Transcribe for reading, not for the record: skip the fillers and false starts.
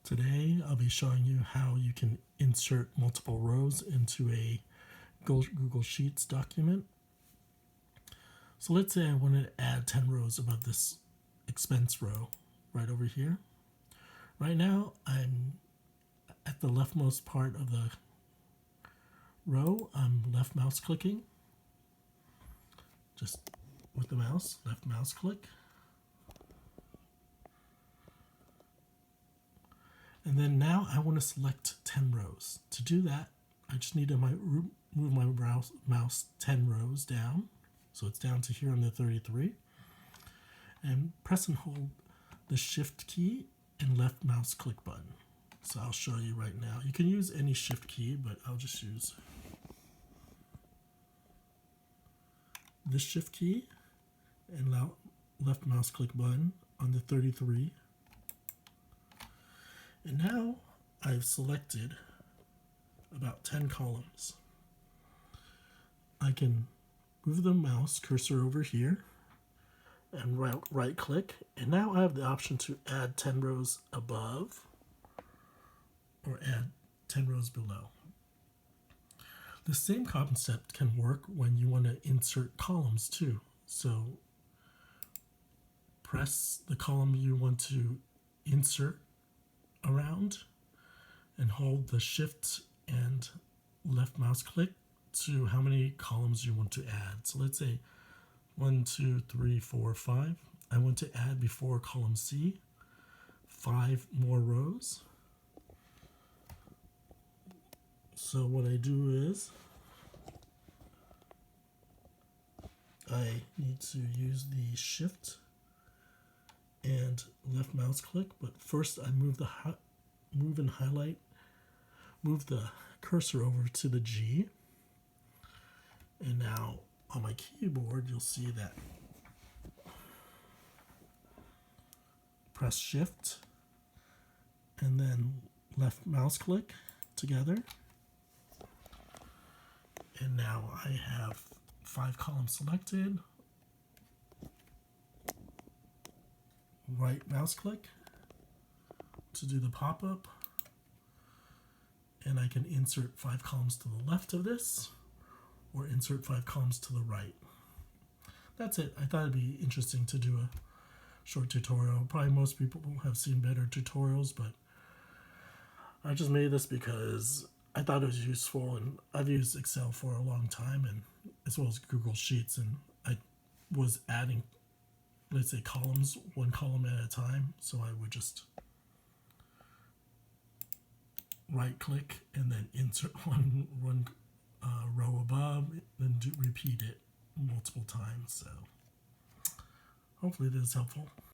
Today I'll be showing you how you can insert multiple rows into a Google Sheets document. So let's say I wanted to add 10 rows above this expense row right over here. Right now I'm at the leftmost part of the row. I'm left mouse clicking, just with the mouse, left mouse click. And then now I want to select 10 rows. To do that, I just need to move my mouse 10 rows down. So it's down to here on the 33. And press and hold the Shift key and left mouse click button. So I'll show you right now. You can use any Shift key, but I'll just use this Shift key and left mouse click button on the 33. And now I've selected about 10 columns. I can move the mouse cursor over here and right click, and now I have the option to add 10 rows above or add 10 rows below. The same concept can work when you want to insert columns too. So press the column you want to insert around and hold the Shift and left mouse click to how many columns you want to add. So let's say 1, 2, 3, 4, 5. I want to add before column C 5 more rows. So what I do is I need to use the Shift and left mouse click, but first I move the cursor over to the G, and now on my keyboard you'll see that press Shift and then left mouse click together, and now I have 5 columns selected. Right mouse click to do the pop-up, and I can insert 5 columns to the left of this or insert 5 columns to the right. That's it. I thought it'd be interesting to do a short tutorial. Probably most people have seen better tutorials, but I just made this because I thought it was useful, and I've used Excel for a long time, and as well as Google Sheets, and I was adding, let's say, columns, one column at a time. So I would just right click and then insert one row above, then repeat it multiple times. So hopefully this is helpful.